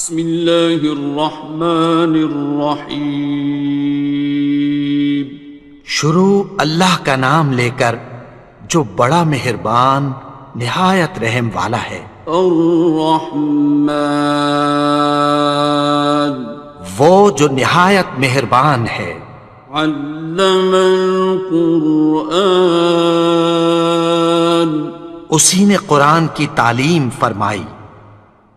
بسم اللہ الرحمن الرحیم۔ شروع اللہ کا نام لے کر جو بڑا مہربان نہایت رحم والا ہے۔ الرحمن، وہ جو نہایت مہربان ہے۔ علم القرآن، اسی نے قرآن کی تعلیم فرمائی۔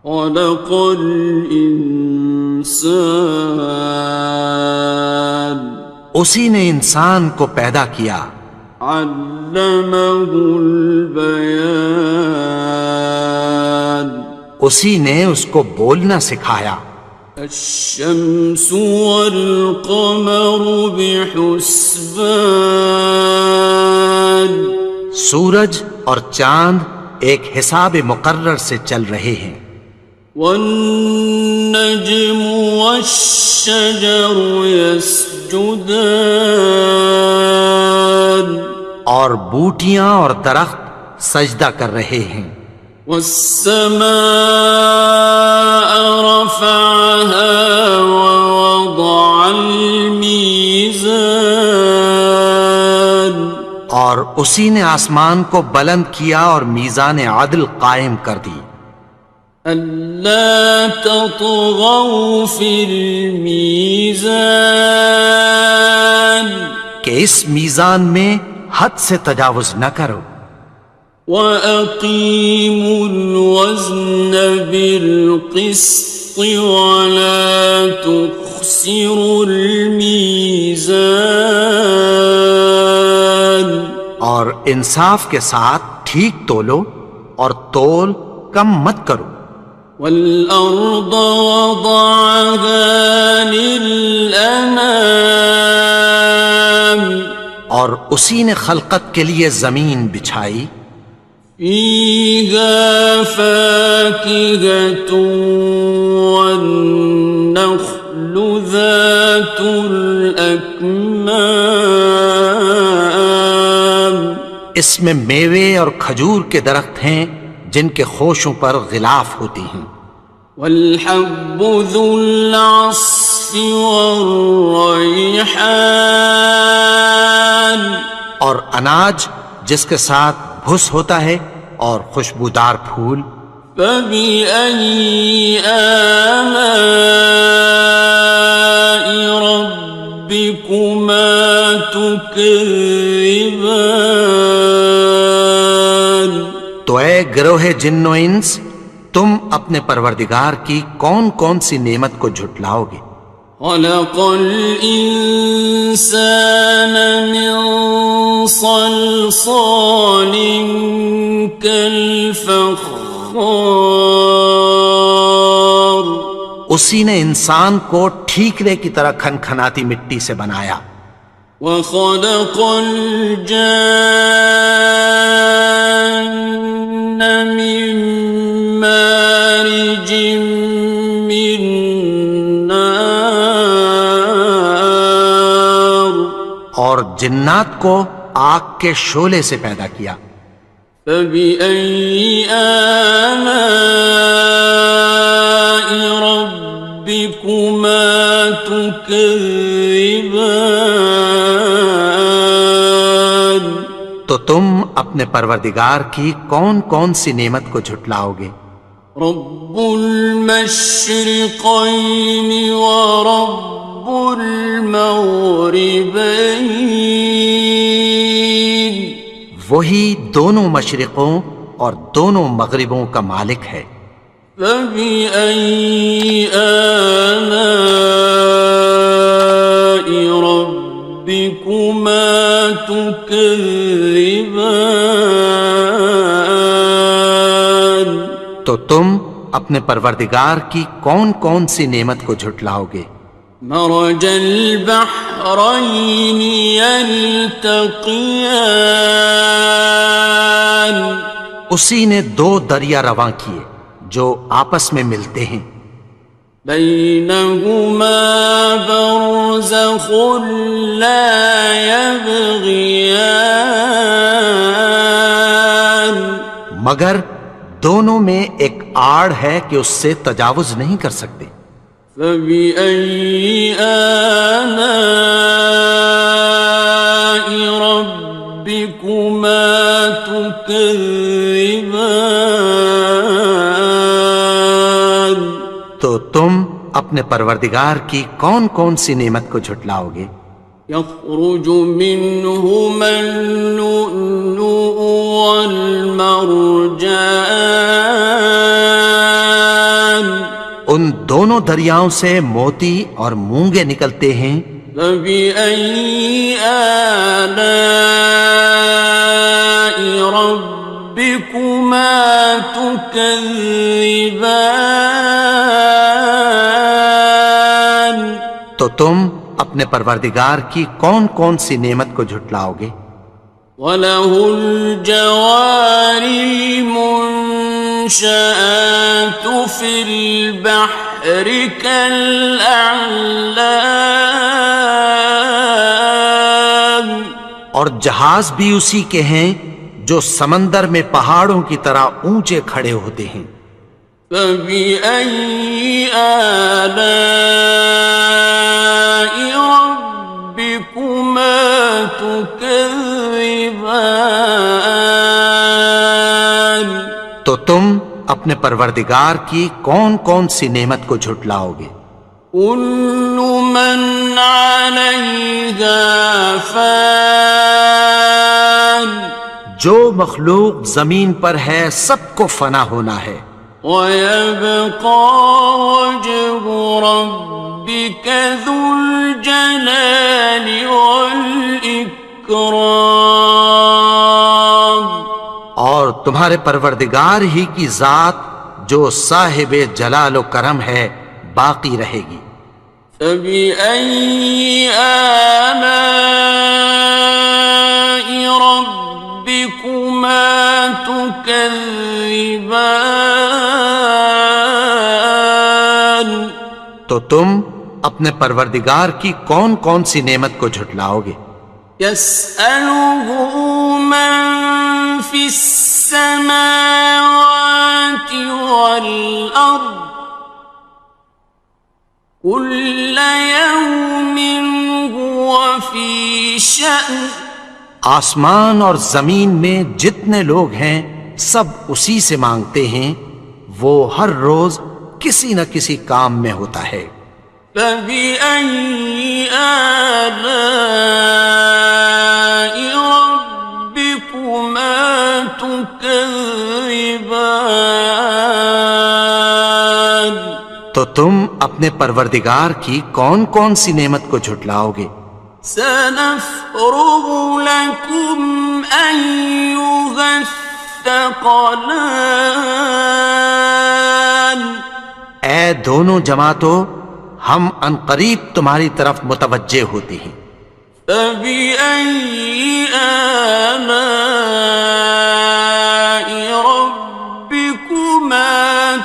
خلق الانسان، اسی نے انسان کو پیدا کیا۔ علمہ البیان، اسی نے اس کو بولنا سکھایا۔ الشمس والقمر بحسبان، سورج اور چاند ایک حساب مقرر سے چل رہے ہیں۔ والنجم والشجر يسجدان، اور بوٹیاں اور درخت سجدہ کر رہے ہیں۔ والسماء رفعها ووضع الميزان، اور اسی نے آسمان کو بلند کیا اور میزان عدل قائم کر دی۔ ألا تطغوا في الميزان، کہ اس میزان میں حد سے تجاوز نہ کرو۔ وَأَقِيمُوا الْوَزْنَ بِالْقِسْطِ وَلَا تُخْسِرُوا الْمِيزَانَ، اور انصاف کے ساتھ ٹھیک تولو اور تول کم مت کرو۔ وَالْأَرْضَ وَضَعَهَا لِلْأَنَامِ، اور اسی نے خلقت کے لیے زمین بچھائی۔ فِيهَا فَاكِهَةٌ وَالنَّخْلُ ذَاتُ الْأَكْمَامِ، اس میں میوے اور کھجور کے درخت ہیں جن کے خوشوں پر غلاف ہوتی ہیں۔ وَالْحَبُّ ذُو الْعَصْفِ وَالرَّيْحَانِ، اور اناج جس کے ساتھ بھس ہوتا ہے اور خوشبودار پھول۔ فَبِأَيِّ آلَاءِ رَبِّكُمَا تُكَذِّبَانِ، تو اے گروہ جن و انس، تم اپنے پروردگار کی کون کون سی نعمت کو جھٹلاؤ گے؟ خَلَقَ الْإِنسَانَ مِنْ صَلْصَالٍ كَالْفَخَّارِ، اسی نے انسان کو ٹھیکرے کی طرح کھنکھناتی مٹی سے بنایا۔ وَخَلَقَ الْجَانَّ مِن مَّارِجٍ مِّن نَّارٍ، اور جنات کو آگ کے شعلے سے پیدا کیا۔ فَبِأَيِّ آلَاءِ رَبِّكُمَا تُكَذِّبَانِ، تو تم اپنے پروردگار کی کون کون سی نعمت کو جھٹلاؤ گے؟ رب المشرقین ورب المغربین، وہی دونوں مشرقوں اور دونوں مغربوں کا مالک ہے۔ فَبِأَيِّ آلَاءِ رَبِّكُمَا تُكَذِّبَانِ، تو تم اپنے پروردگار کی کون کون سی نعمت کو جھٹلاؤ گے؟ مرج البحرین یلتقیان، اسی نے دو دریا رواں کیے جو آپس میں ملتے ہیں۔ بینہما برزخ لا یبغیان، مگر دونوں میں ایک آڑ ہے کہ اس سے تجاوز نہیں کر سکتے۔ فبأي آلاء ربكما تكذبان؟ تو تم اپنے پروردگار کی کون کون سی نعمت کو جھٹلاؤ گے؟ يخرج منهما اللؤلؤ والمرجان، ان دونوں دریاؤں سے موتی اور مونگے نکلتے ہیں۔ فبأي آلاء ربكما تكذبان؟ تو تم اپنے پروردگار کی کون کون سی نعمت کو جھٹلاؤ گے؟ وَلَهُ الْجَوَارِ الْمُنشَآتُ فِي الْبَحْرِ كَالْأَعْلَامِ، اور جہاز بھی اسی کے ہیں جو سمندر میں پہاڑوں کی طرح اونچے کھڑے ہوتے ہیں۔ فَبِأَيِّ آلَاءِ رَبِّكُمَا تُكَذِّبَانِ؟ تو تم اپنے پروردگار کی کون کون سی نعمت کو جھٹلاؤ گے؟ كُلُّ مَنْ عَلَيْهَا فَانٍ، جو مخلوق زمین پر ہے سب کو فنا ہونا ہے۔ وَيَبْقَى وَجْهُ رَبِّكَ ذُو الْجَلَالِ وَالْإِكْرَامِ، اور تمہارے پروردگار ہی کی ذات جو صاحب جلال و کرم ہے باقی رہے گی۔ فَبِأَيِّ آلَاءِ رَبِّكُمَا تُكَذِّبَانِ؟ تو تم اپنے پروردگار کی کون کون سی نعمت کو جھٹلاؤ گے؟ يَسْأَلُهُ مَن فِي السَّمَاوَاتِ وَالْأَرْضِ كُلَّ يَوْمٍ هُوَ فِي شَأْنٍ، آسمان اور زمین میں جتنے لوگ ہیں سب اسی سے مانگتے ہیں، وہ ہر روز کسی نہ کسی کام میں ہوتا ہے۔ فَبِأَيِّ آلَاءِ رَبِّكُمَا تُكَذِّبَانِ؟ تو تم اپنے پروردگار کی کون کون سی نعمت کو جھٹلاؤ گے؟ سَنَفْرُغُ لَكُمْ أَيُّهَ الثَّقَلَانِ، اے دونوں جماعتوں، ہم عنقریب تمہاری طرف متوجہ ہوتے ہیں۔ فَبِأَيِّ آلَاءِ رَبِّكُمَا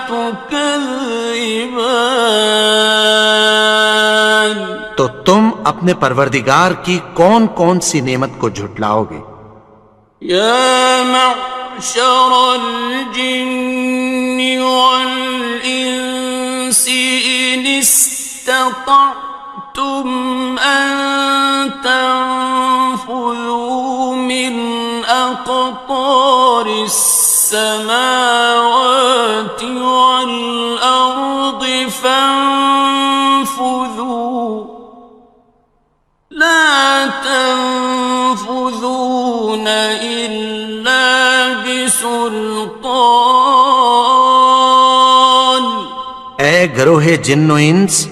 تُكَذِّبَانِ؟ تو تم اپنے پروردگار کی کون کون سی نعمت کو جھٹلاؤ گے؟ يَا مَعْشَرَ الْجِنِّ وَالْإِنسِ إِنِ اسْتَطَعْتُمْ أَن تَنفُذُوا مِنْ أَقْطَارِ السَّمَاوَاتِ وَالْأَرْضِ فَانفُذُوا لَا تَنفُذُونَ إِلَّا بِسُلْطَانٍ۔ اے گروہ جن و انس،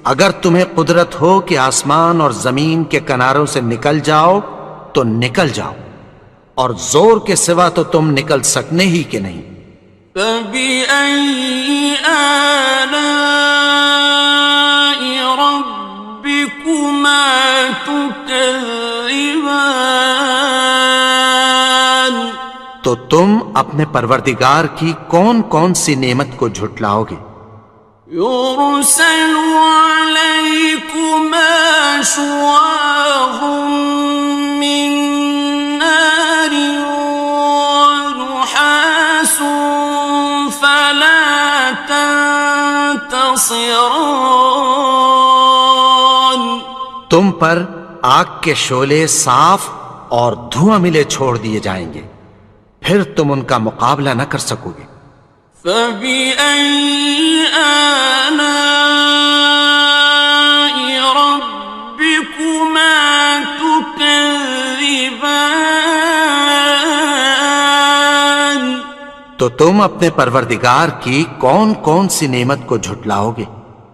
اگر تمہیں قدرت ہو کہ آسمان اور زمین کے کناروں سے نکل جاؤ تو نکل جاؤ، اور زور کے سوا تو تم نکل سکنے ہی کہ نہیں۔ فَبِأَيِّ آلَاءِ رَبِّكُمَا تُكَذِّبَانِ؟ تو تم اپنے پروردگار کی کون کون سی نعمت کو جھٹلاؤ گے؟ يُرْسَلُ عَلَيْكُمَا شُوَاظٌ مِّن نَّارٍ وَنُحَاسٌ خاسران. تم پر آگ کے شعلے صاف اور دھواں ملے چھوڑ دیے جائیں گے، پھر تم ان کا مقابلہ نہ کر سکو گے۔ فبأي آلاء ربكما تكذبان. تو تم اپنے پروردگار کی کون کون سی نعمت کو جھٹلاؤ گے؟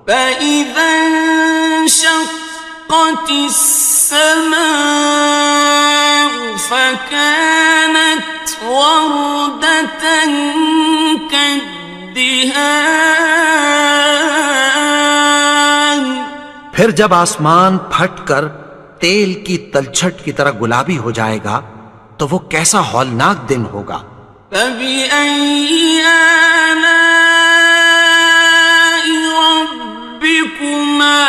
فإذا انشقت السماء فكانت وردة كالدهان. پھر جب آسمان پھٹ کر تیل کی تلچھٹ کی طرح گلابی ہو جائے گا تو وہ کیسا ہولناک دن ہوگا۔ فبأي آلاء ربكما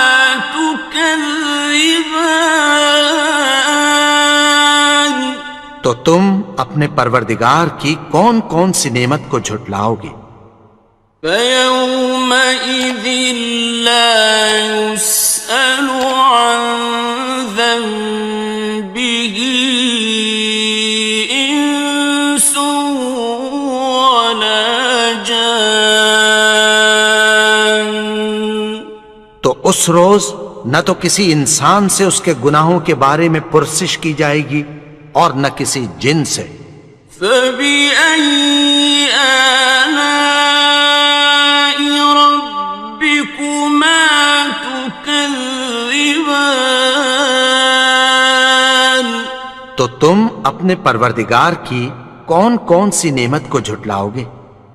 تكذبان. تو تم اپنے پروردگار کی کون کون سی نعمت کو جھٹلاؤ گے؟ فيومئذ لا يسأل عن ذنبه إنس ولا جان. تو اس روز نہ تو کسی انسان سے اس کے گناہوں کے بارے میں پرسش کی جائے گی اور نہ کسی جن سے۔ فبأي آلاء ربكما تكذبان. تو تم اپنے پروردگار کی کون کون سی نعمت کو جھٹلاؤ گے؟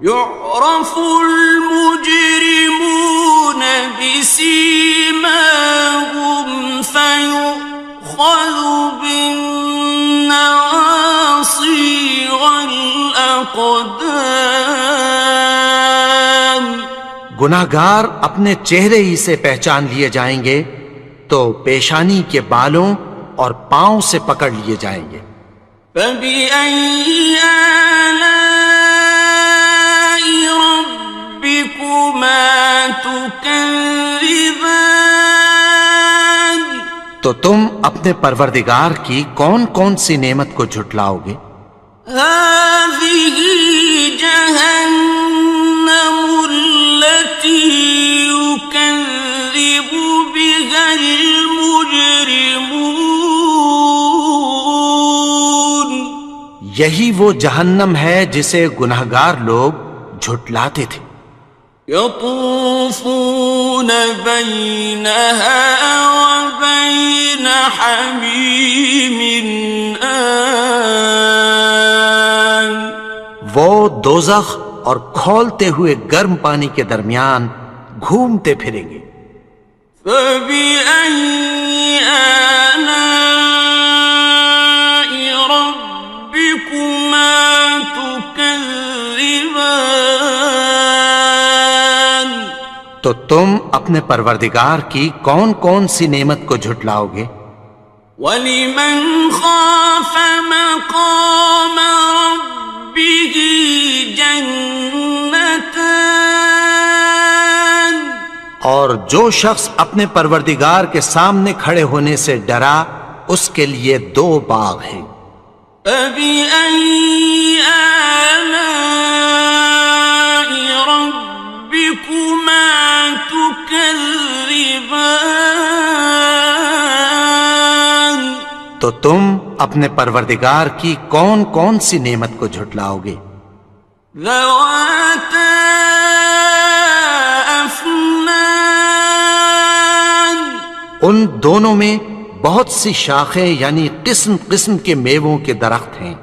يعرف المجرمون بسيماهم فيؤخذ بالنواصي والأقدام. گناہگار اپنے چہرے ہی سے پہچان لیے جائیں گے تو پیشانی کے بالوں اور پاؤں سے پکڑ لیے جائیں گے۔ فبأي آلاء ربكما تكذبان. تو تم اپنے پروردگار کی کون کون سی نعمت کو جھٹلاؤ گے؟ هذه جهنم التي يكذب بها المجرمون. یہی وہ جہنم ہے جسے گناہگار لوگ جھٹلاتے تھے۔ يطوفون بينها وبين حميم آن. وہ دوزخ اور کھولتے ہوئے گرم پانی کے درمیان گھومتے پھریں گے۔ فبأي آلاء ربكما تكذبان. تو تم اپنے پروردگار کی کون کون سی نعمت کو جھٹلاؤ گے؟ وَلِمَنْ خَافَ مَقَامَ رَبِّهِ جَنَّتَانِ. اور جو شخص اپنے پروردگار کے سامنے کھڑے ہونے سے ڈرا اس کے لیے دو باغ ہیں۔ فَبِأَيِّ آلَاءِ رَبِّكُمَا تُكَذِّبَانِ. تو تم اپنے پروردگار کی کون کون سی نعمت کو جھٹلاؤ گے؟ ذَوَاتَا أَفْنَانٍ. ان دونوں میں بہت سی شاخیں یعنی قسم قسم کے میووں کے درخت ہیں۔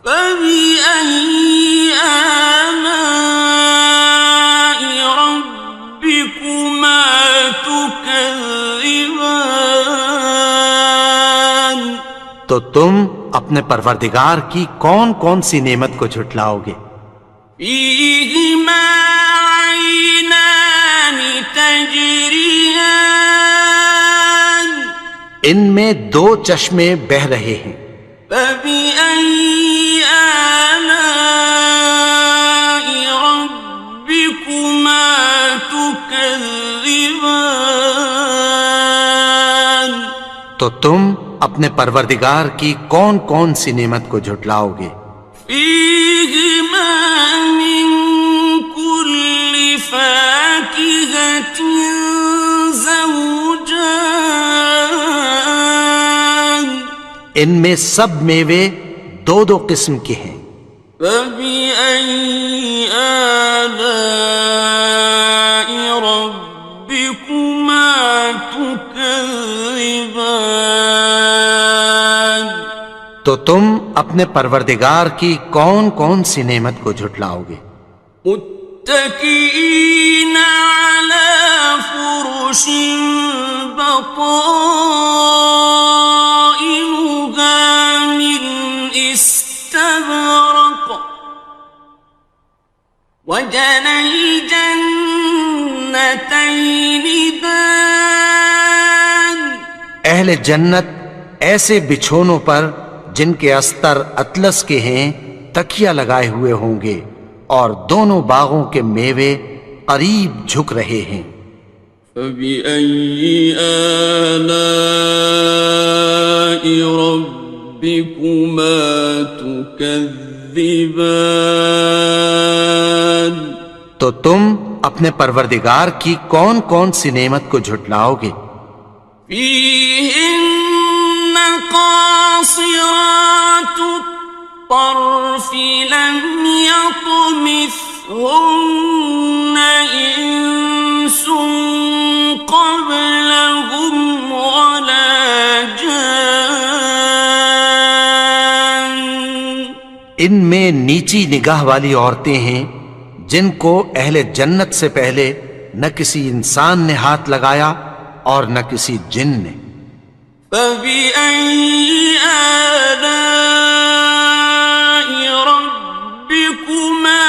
فَبِأَيِّ آلَاءِ رَبِّكُمَا تُكَذِّبَانِ. تو تم اپنے پروردگار کی کون کون سی نعمت کو جھٹلاؤ گے؟ فِيهِمَا عَيْنَانِ تَجْرِيَانِ. ان میں دو چشمے بہہ رہے ہیں۔ فَبِأَيِّ آلَاءِ رَبِّكُمَا تكذبان تو تم اپنے پروردگار کی کون کون سی نعمت کو جھٹلاؤ گے؟ فيهما من كل فاكهة زوجان ان میں سب میوے دو دو قسم کے ہیں۔ فبأي آلاء ربكما تكذبان تو تم اپنے پروردگار کی کون کون سی نعمت کو جھٹلاؤ گے؟ متكئين على فرش بطائنها من استبرق وجنى الجنتين دان اہل جنت ایسے بچھونوں پر جن کے استر اطلس کے ہیں تکیہ لگائے ہوئے ہوں گے، اور دونوں باغوں کے میوے قریب جھک رہے ہیں۔ فبأي آلاء ربكما تكذبان تو تم اپنے پروردگار کی کون کون سی نعمت کو جھٹلاؤ گے؟ فيهن قاصرات الطرف لم يطمثهن إنس قبلهم ولا جان ان میں نیچی نگاہ والی عورتیں ہیں جن کو اہل جنت سے پہلے نہ کسی انسان نے ہاتھ لگایا اور نہ کسی جن نے۔ فبأي آلاء ربكما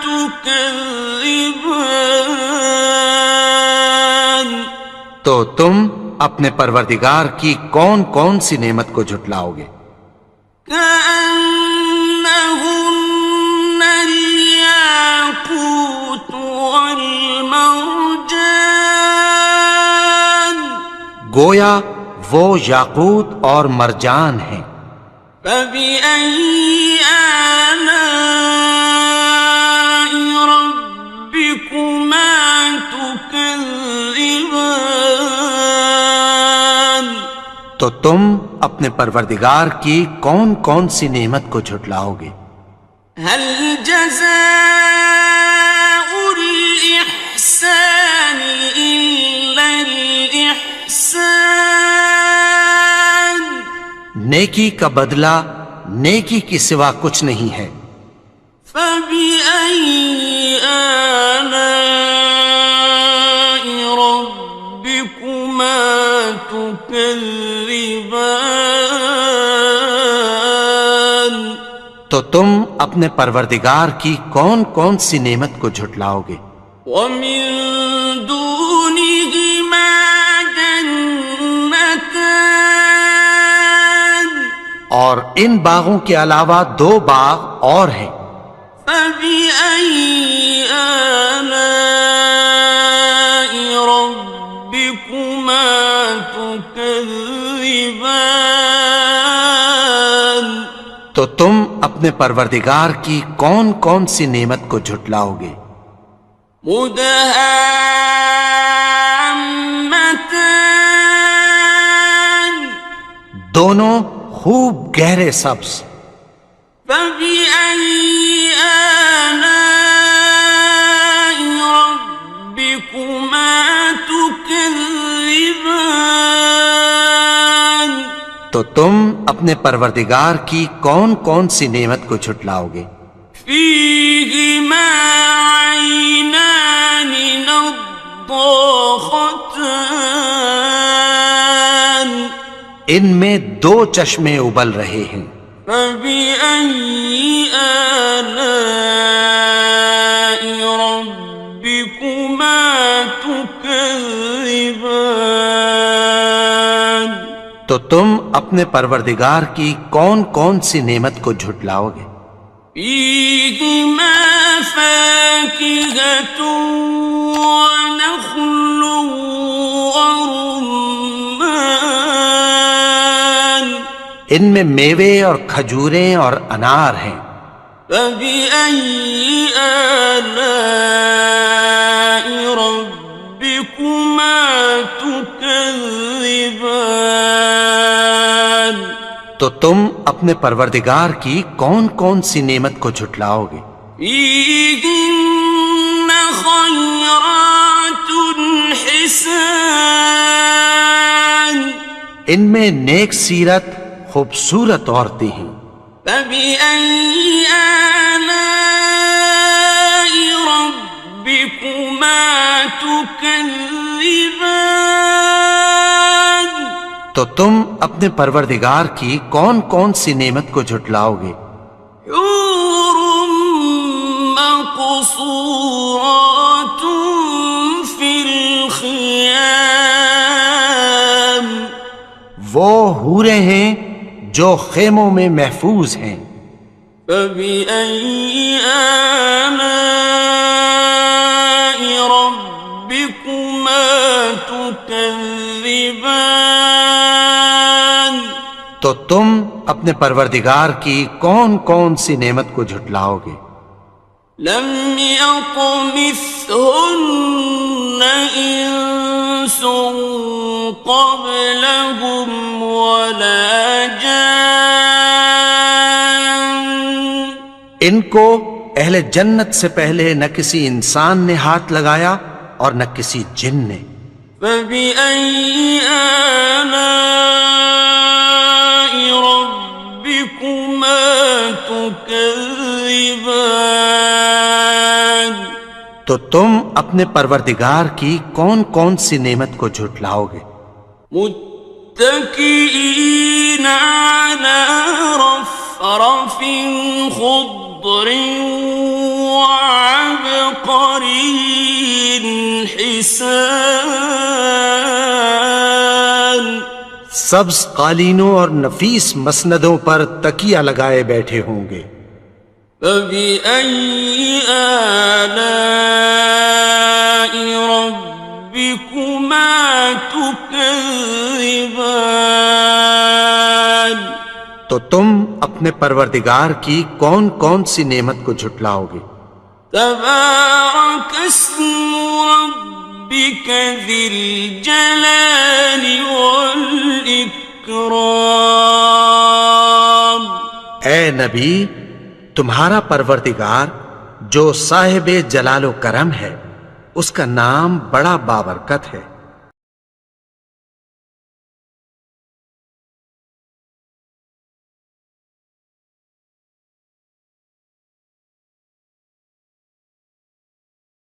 تكذبان تو تم اپنے پروردگار کی کون کون سی نعمت کو جھٹلاؤ گے؟ كأنهن الياقوت والمرجان گویا وہ یاقوت اور مرجان ہیں۔ فبأي آلاء ربكما تكذبان تو تم اپنے پروردگار کی کون کون سی نعمت کو جھٹلاؤ گے؟ هل جزاء الإحسان إلا الإحسان نیکی کا بدلہ نیکی کی سوا کچھ نہیں ہے۔ فبأي آلاء ربكما تكذبان تو تم اپنے پروردگار کی کون کون سی نعمت کو جھٹلاؤ گے؟ ومن دونهما جنتان اور ان باغوں کے علاوہ دو باغ اور ہیں۔ فبأي آلاء ربكما تكذبان تو تم اپنے پروردگار کی کون کون سی نعمت کو جھٹلاؤ گے؟ مدهامتان دونوں خوب گہرے سبز۔ فبأي آلاء ربكما تكذبان تو تم اپنے پروردگار کی کون کون سی نعمت کو جھٹلاؤ گے؟ فيهما عينان نضاختان ان میں دو چشمے ابل رہے ہیں۔ فبأي آلاء ربكما تكذبان تو تم اپنے پروردگار کی کون کون سی نعمت کو جھٹلاؤ گے؟ فيهما فاكهة ونخل ورمان ان میں میوے اور کھجوریں اور انار ہیں. فبأي آلاء ربكما تكذبان تو تم اپنے پروردگار کی کون کون سی نعمت کو جھٹلاؤ گے؟ فيهن خيرات حسان ان میں نیک سیرت خوبصورت عورتیں ہیں. فبأي آلاء ربكما تكذبان تو تم اپنے پروردگار کی کون کون سی نعمت کو جھٹلاؤ گے؟ حور مقصورات في الخيام وہ حوریں ہیں جو خیموں میں محفوظ ہیں. فبأي آلاء ربكما تكذبان تو تم اپنے پروردگار کی کون کون سی نعمت کو جھٹلاؤ گے؟ لم يطمثهن إنس قبلهم ولا جان ان کو اہل جنت سے پہلے نہ کسی انسان نے ہاتھ لگایا اور نہ کسی جن نے. فبأي آلاء ربكما تكذبان تو تم اپنے پروردگار کی کون کون سی نعمت کو جھٹلاؤ گے؟ متكئين على رفرف خضر وعبقري حسان سبز قالینوں اور نفیس مسندوں پر تکیہ لگائے بیٹھے ہوں گے. فبأي آلاء ربكما تكذبان تو تم اپنے پروردگار کی کون کون سی نعمت کو جھٹلاؤ گے؟ تبارك اسم ربك ذي الجلال والإكرام اے نبی، تمہارا پروردگار جو صاحب جلال و کرم ہے، اس کا نام بڑا بابرکت ہے.